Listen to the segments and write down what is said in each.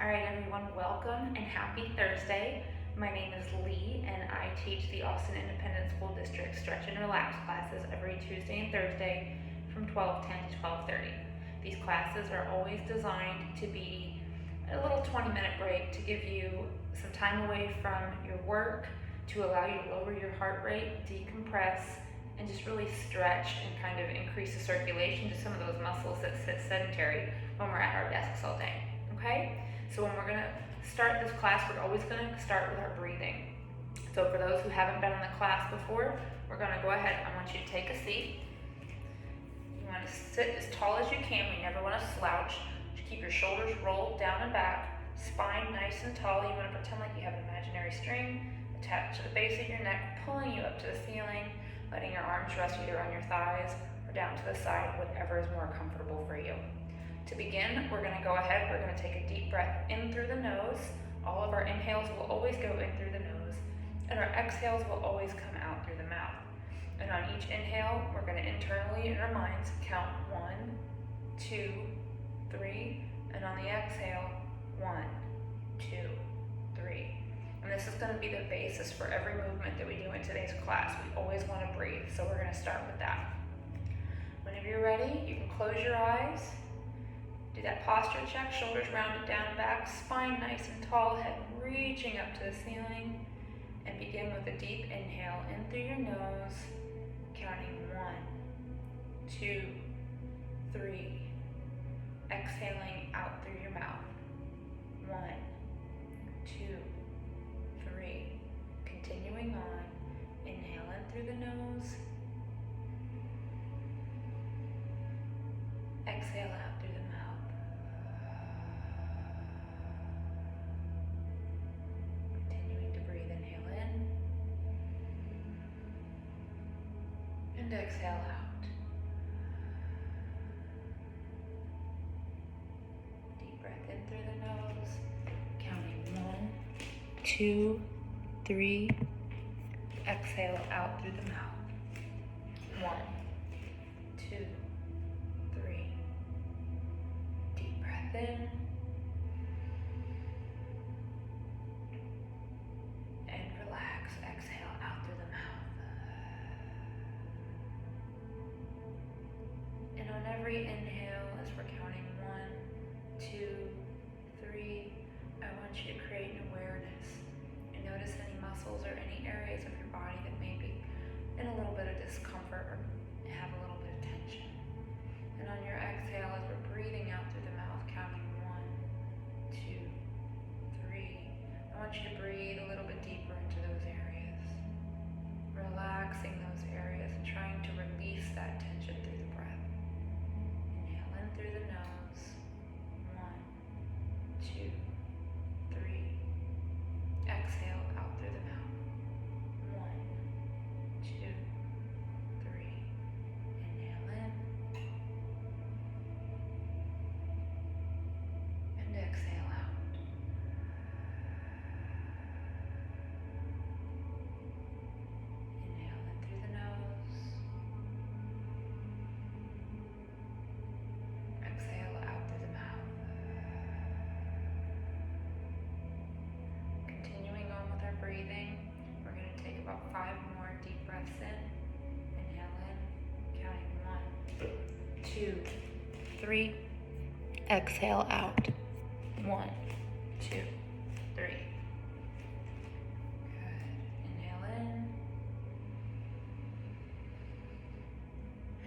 All right, everyone, welcome and happy Thursday. My name is Lee, and I teach the Austin Independent School District Stretch and Relax classes every Tuesday and Thursday from 12:10 to 12:30. These classes are always designed to be a little 20-minute break to give you some time away from your work, to allow you to lower your heart rate, decompress, and just really stretch and kind of increase the circulation to some of those muscles that sit sedentary when we're at our desks all day. Okay? So when we're gonna start this class, we're always gonna start with our breathing. So for those who haven't been in the class before, we're gonna go ahead. I want you to take a seat. You wanna sit as tall as you can. We never wanna slouch. Just keep your shoulders rolled down and back, spine nice and tall. You wanna pretend like you have an imaginary string attached to the base of your neck, pulling you up to the ceiling, letting your arms rest either on your thighs or down to the side, whatever is more comfortable for you. To begin, we're going to go ahead, we're going to take a deep breath in through the nose. All of our inhales will always go in through the nose, and our exhales will always come out through the mouth. And on each inhale, we're going to internally in our minds count 1, 2, 3, and on the exhale, 1, 2, 3. And this is going to be the basis for every movement that we do in today's class. We always want to breathe, so we're going to start with that. Whenever you're ready, you can close your eyes. Do that posture check, shoulders rounded down and back, spine nice and tall, head reaching up to the ceiling. And begin with a deep inhale in through your nose, counting 1, 2, 3. Exhaling out through your mouth. 1, 2, 3. Continuing on. Inhale in through the nose. Exhale out through the mouth. Continuing to breathe. Inhale in. And exhale out. Deep breath in through the nose. Counting 1, 2, 3. Exhale out through the mouth. 1, 2, 3. Deep breath in. And relax. Exhale out through the mouth. And on every inhale, as we're counting 1, 2, 3, I want you to create an awareness and notice any muscles or any areas of your body that may be in a little bit of discomfort or have a little bit of tension. And on your exhale, as we're breathing out through the mouth, counting 1, 2, 3, I want you to breathe a little bit deeper into those areas, relaxing those areas and trying to release that tension through the breath. Inhale in through the nose. 1, 2, 3. Exhale out through the mouth. 1, 2, 3. Inhale in. And exhale out. Inhale in through the nose. Exhale out through the mouth. Continuing on with our breathing, we're going to take about 5 more deep breaths in. Inhale in, counting 1, 2, 3. Exhale out. 1, 2, 3. Good. Inhale in.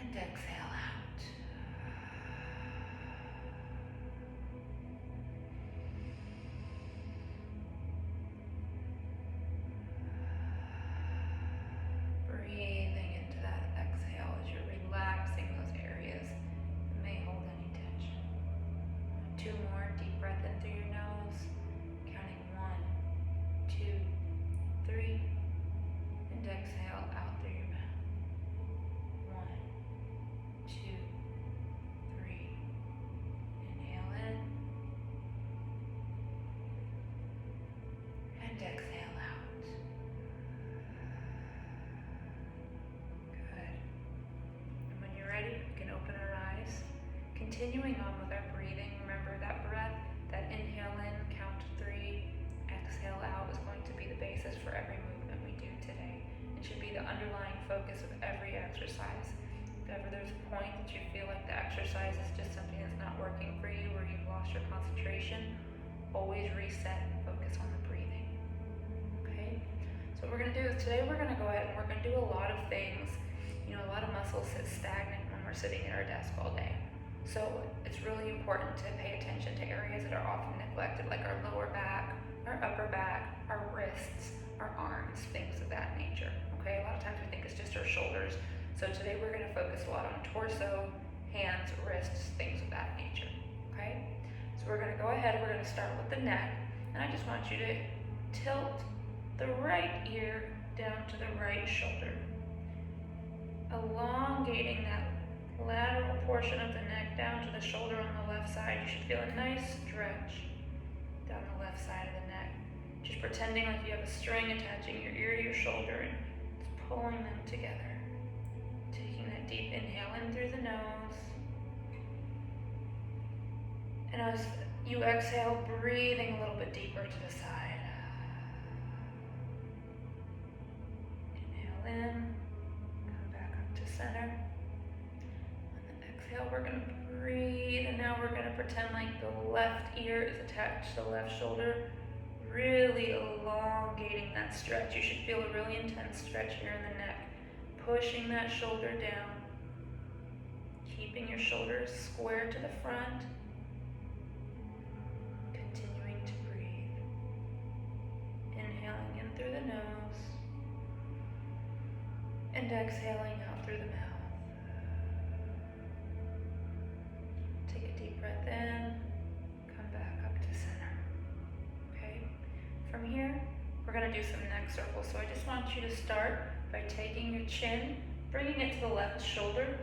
And exhale out. Breathing into that exhale as you're relaxing those areas that may hold any tension. 2 more, deep breath in through your nose, counting 1, 2, 3, and exhale out through your mouth. 1, 2, 3. Inhale in, and exhale out. Good. And when you're ready, you can open our eyes. Continuing on with our breathing, remember that breath, that inhale in exhale out is going to be the basis for every movement we do today. It should be the underlying focus of every exercise. If ever there's a point that you feel like the exercise is just something that's not working for you or you've lost your concentration, always reset and focus on the breathing. Okay? So what we're going to do is today we're going to go ahead and we're going to do a lot of things. A lot of muscles sit stagnant when we're sitting at our desk all day. So it's really important to pay attention to areas that are often neglected, like our lower back, our upper back, our wrists, our arms, things of that nature. Okay, a lot of times we think it's just our shoulders. So today we're going to focus a lot on torso, hands, wrists, things of that nature. Okay, so we're going to go ahead, we're going to start with the neck, and I just want you to tilt the right ear down to the right shoulder, elongating that lateral portion of the neck down to the shoulder on the left side. You should feel a nice stretch down the left side of the neck. Just pretending like you have a string attaching your ear to your shoulder and just pulling them together. Taking that deep inhale in through the nose. And as you exhale, breathing a little bit deeper to the side. Inhale in. Center. On the exhale, we're going to breathe, and now we're going to pretend like the left ear is attached to the left shoulder, really elongating that stretch. You should feel a really intense stretch here in the neck, pushing that shoulder down, keeping your shoulders square to the front, continuing to breathe. Inhaling in through the nose, and exhaling out through the mouth. Take a deep breath in, come back up to center. Okay? From here, we're going to do some neck circles. So I just want you to start by taking your chin, bringing it to the left shoulder,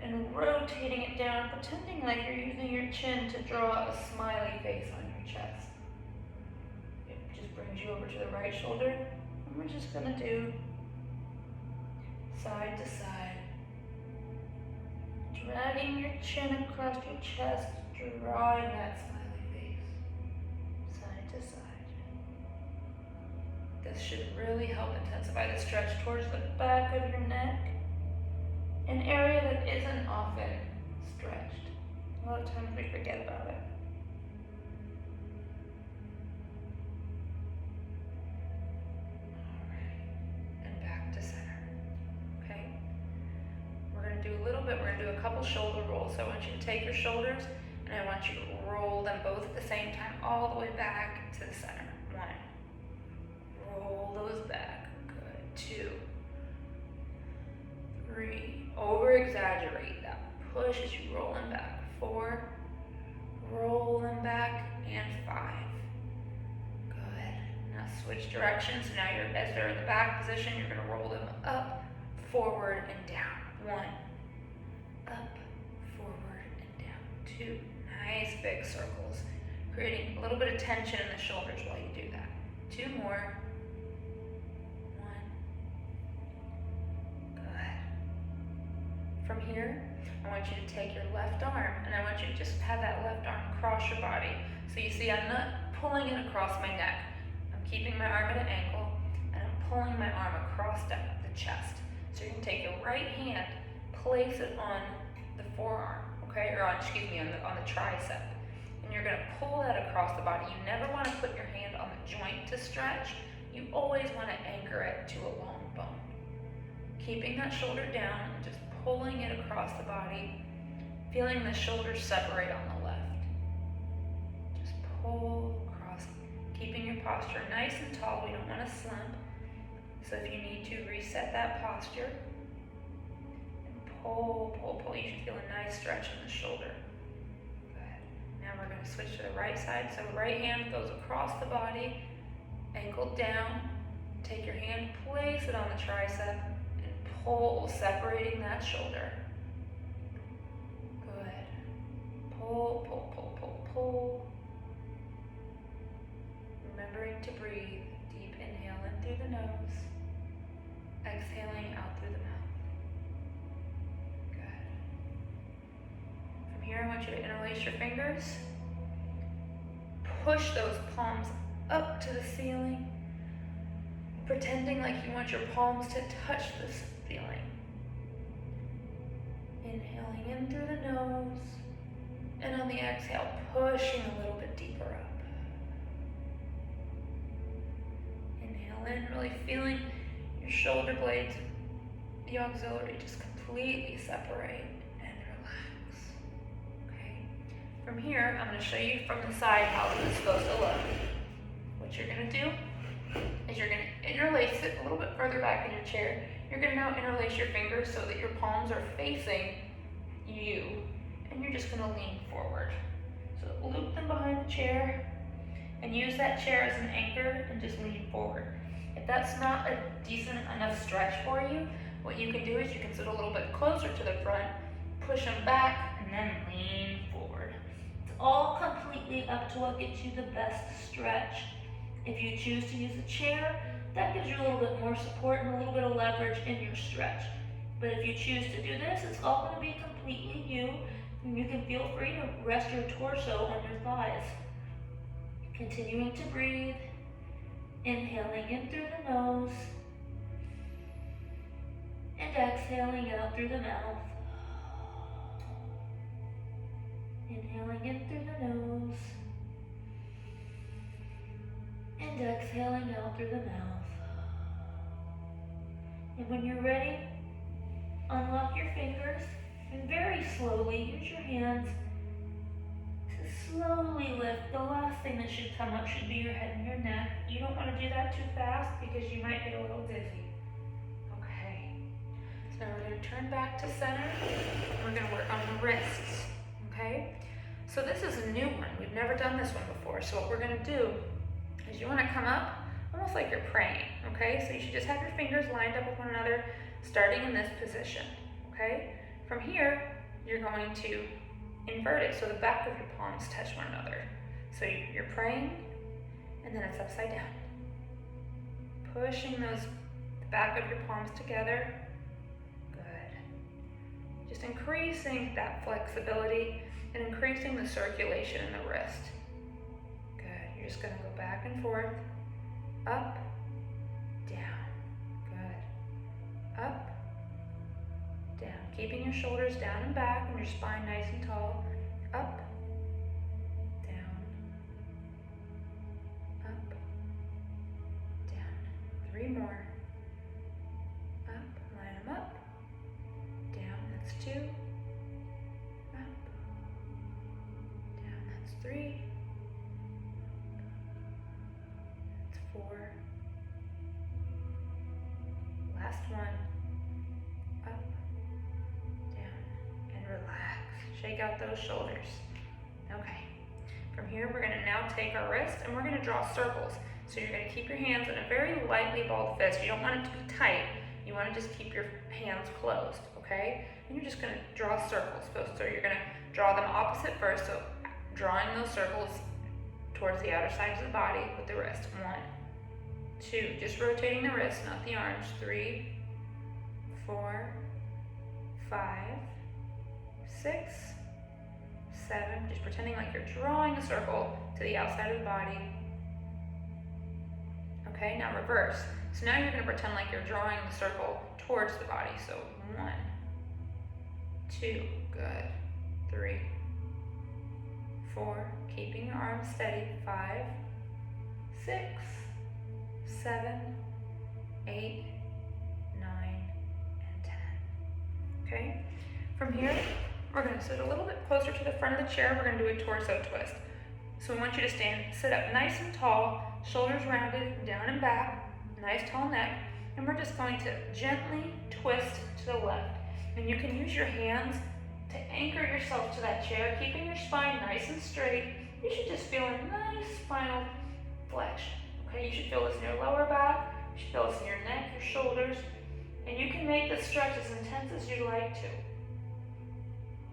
and rotating it down, pretending like you're using your chin to draw a smiley face on your chest. It just brings you over to the right shoulder, and we're just going to do side to side, dragging your chin across your chest, drawing that smiley face, side to side. This should really help intensify the stretch towards the back of your neck, an area that isn't often stretched. A lot of times we forget about it. We're going to do a couple shoulder rolls. So I want you to take your shoulders and I want you to roll them both at the same time, all the way back to the center. 1. Roll those back. Good. 2. 3. Over exaggerate that. Push as you roll them back. 4. Roll them back. And 5. Good. Now switch directions. So now as they're in the back position, you're going to roll them up, forward, and down. 1. Up, forward, and down. 2. Nice big circles, creating a little bit of tension in the shoulders while you do that. 2 more. 1. Good. From here, I want you to take your left arm, and I want you to just have that left arm cross your body. So you see, I'm not pulling it across my neck. I'm keeping my arm at an angle, and I'm pulling my arm across the chest. So you can take your right hand, place it on the forearm, okay, or on the tricep, and you're going to pull that across the body. You never want to put your hand on the joint to stretch. You always want to anchor it to a long bone. Keeping that shoulder down and just pulling it across the body, feeling the shoulders separate on the left. Just pull across, keeping your posture nice and tall. We don't want to slump. So if you need to, reset that posture. Pull, pull, pull. You should feel a nice stretch in the shoulder. Good. Now we're going to switch to the right side. So right hand goes across the body, ankle down. Take your hand, place it on the tricep, and pull, separating that shoulder. Good. Pull, pull, pull, pull, pull. Remembering to breathe. Deep inhale in through the nose. Exhaling out through the mouth. Here, I want you to interlace your fingers. Push those palms up to the ceiling, pretending like you want your palms to touch the ceiling. Inhaling in through the nose, and on the exhale, pushing a little bit deeper up. Inhale in, really feeling your shoulder blades, the auxiliary, just completely separate and relax. Okay. From here, I'm going to show you from the side how this is supposed to look. What you're going to do is you're going to interlace it a little bit further back in your chair. You're going to now interlace your fingers so that your palms are facing you, and you're just going to lean forward. So loop them behind the chair and use that chair as an anchor and just lean forward. If that's not a decent enough stretch for you, what you can do is you can sit a little bit closer to the front, push them back, and then lean forward. It's all completely up to what gets you the best stretch. If you choose to use a chair, that gives you a little bit more support and a little bit of leverage in your stretch. But if you choose to do this, it's all going to be completely you, and you can feel free to rest your torso on your thighs. Continuing to breathe, inhaling in through the nose, and exhaling out through the mouth. Inhaling in through the nose, and exhaling out through the mouth. And when you're ready, unlock your fingers and very slowly use your hands to slowly lift. The last thing that should come up should be your head and your neck. You don't want to do that too fast because you might get a little dizzy. Okay. So now we're going to turn back to center. We're going to work on the wrists. Okay? So this is a new one. We've never done this one before. So what we're going to do is you want to come up almost like you're praying. Okay? So you should just have your fingers lined up with one another, starting in this position. Okay? From here, you're going to invert it so the back of your palms touch one another. So you're praying, and then it's upside down. Pushing the back of your palms together. Good. Just increasing that flexibility and increasing the circulation in the wrist. Good. You're just going to go back and forth, up, down. Good. Up, down. Keeping your shoulders down and back and your spine nice and tall. Up, down, up, down. 3 more. Up, line them up, down, that's 2. Up, down, that's 3. That's 4. Last one. Up, down, and relax. Shake out those shoulders. Okay. From here, we're going to now take our wrist and we're going to draw circles. So you're going to keep your hands in a very lightly balled fist. You don't want it to be tight. You want to just keep your hands closed, okay? And you're just going to draw circles. So you're going to draw them opposite first. So drawing those circles towards the outer sides of the body with the wrist. 1, 2, just rotating the wrist, not the arms. 3, 4, 5, 6, 7, just pretending like you're drawing a circle to the outside of the body. Okay, now reverse. So now you're going to pretend like you're drawing the circle towards the body. So 1, 2, good. 3, 4, keeping your arms steady. 5, 6, 7, 8, 9, and 10. Okay, from here, we're going to sit a little bit closer to the front of the chair. We're going to do a torso twist. So we want you to sit up nice and tall, shoulders rounded, down and back, nice tall neck, and we're just going to gently twist to the left. And you can use your hands to anchor yourself to that chair, keeping your spine nice and straight. You should just feel a nice spinal flexion. Okay, you should feel this in your lower back, you should feel this in your neck, your shoulders, and you can make this stretch as intense as you'd like to.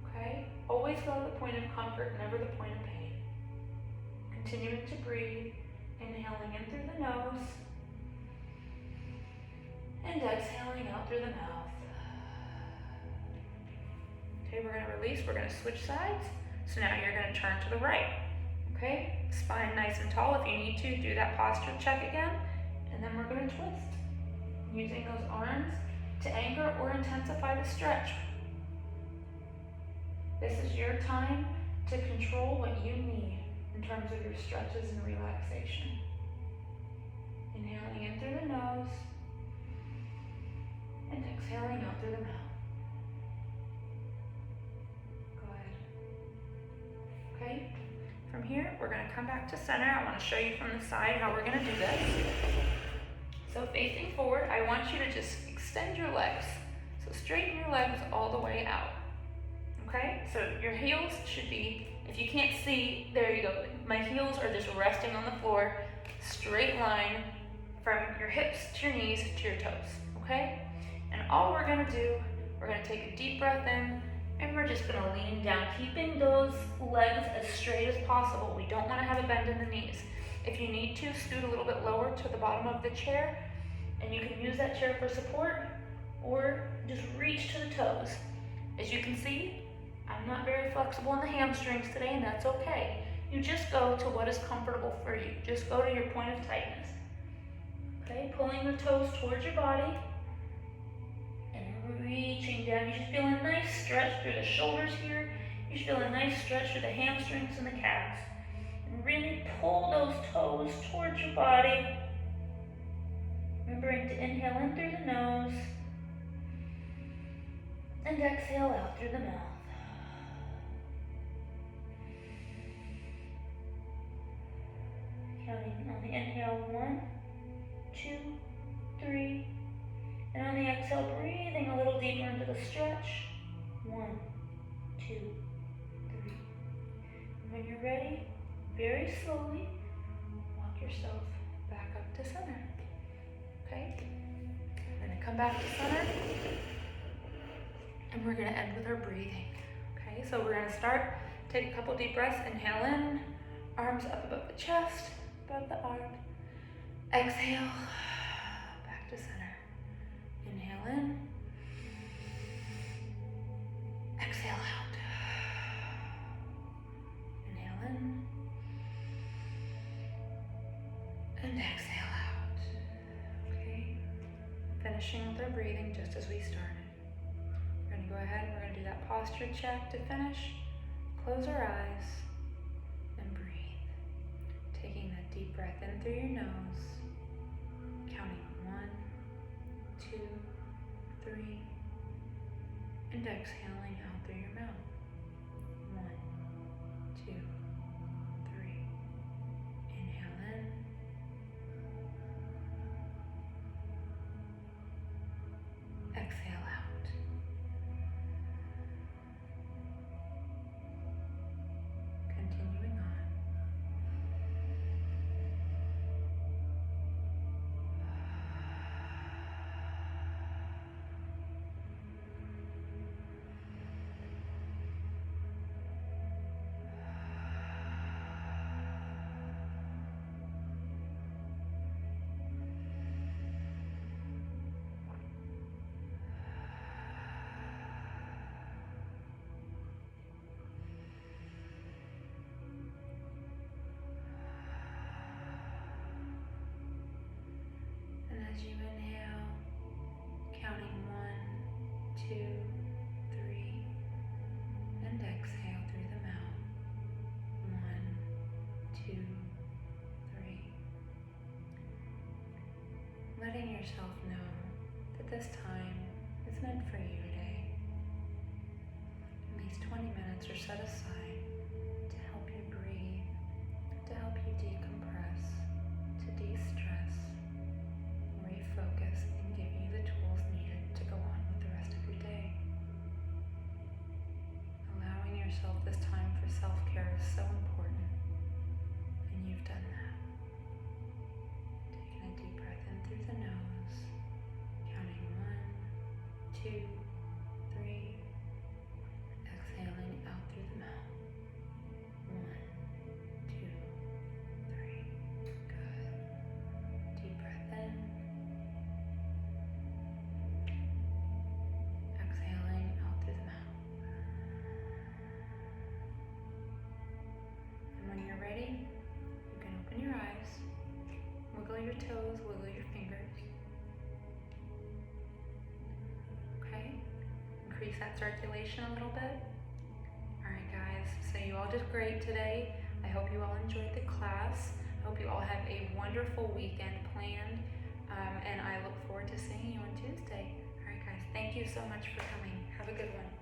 Okay, always go to the point of comfort, never the point of pain. Continuing to breathe, inhaling in through the nose, and exhaling out through the mouth. Okay, we're going to release, we're going to switch sides. So now you're going to turn to the right. Okay, spine nice and tall. If you need to, do that posture check again. And then we're gonna twist, using those arms to anchor or intensify the stretch. This is your time to control what you need in terms of your stretches and relaxation. Inhaling in through the nose and exhaling out through the mouth. Go ahead. Okay, from here, we're gonna come back to center. I wanna show you from the side how we're gonna do this. So facing forward, I want you to just extend your legs. So straighten your legs all the way out. Okay, so your heels should be, if you can't see, there you go. My heels are just resting on the floor, straight line from your hips to your knees to your toes, okay? And all we're gonna do, we're gonna take a deep breath in, and we're just gonna lean down, keeping those legs as straight as possible. We don't wanna have a bend in the knees. If you need to, scoot a little bit lower to the bottom of the chair, and you can use that chair for support, or just reach to the toes. As you can see, I'm not very flexible in the hamstrings today, and that's okay. You just go to what is comfortable for you. Just go to your point of tightness. Okay, pulling the toes towards your body, and reaching down. You should feel a nice stretch through the shoulders here. You should feel a nice stretch through the hamstrings and the calves. And really pull those toes towards your body. Remembering to inhale in through the nose, and exhale out through the mouth. Counting on the inhale, 1, 2, 3. And on the exhale, breathing a little deeper into the stretch. 1, 2, 3. And when you're ready, very slowly, walk yourself back up to center. Okay? We're gonna come back to center, and we're gonna end with our breathing. Okay, so we're gonna start, take a couple deep breaths, inhale in, arms up above the chest, above the arm. Exhale, back to center. Inhale in, exhale out. Inhale in, and exhale out. Okay, finishing with our breathing just as we started. We're gonna go ahead and we're gonna do that posture check to finish. Close our eyes and breathe. Taking that deep breath in through your nose, counting 1, 2, 3, and exhaling out through your mouth. 1, 2, 3. Inhale in. Exhale out. Continuing on. As you inhale, counting 1, 2, 3, and exhale through the mouth. 1, 2, 3. Letting yourself know that this time is meant for you today. And these 20 minutes are set aside to help you breathe, to help you decompress, to de-stress, refocus, and give you the tools needed to go on with the rest of your day. Allowing yourself this time for self-care is so important, and you've done that. Taking a deep breath in through the nose, counting 1, 2, 3, exhaling out through the mouth. 1, 2, 3. Good. Deep breath in. Exhaling out through the mouth. And when you're ready, wiggle your toes, wiggle your fingers. Okay, increase that circulation a little bit. All right, guys, so you all did great today. I hope you all enjoyed the class. I hope you all have a wonderful weekend planned, and I look forward to seeing you on Tuesday. All right, guys, thank you so much for coming. Have a good one.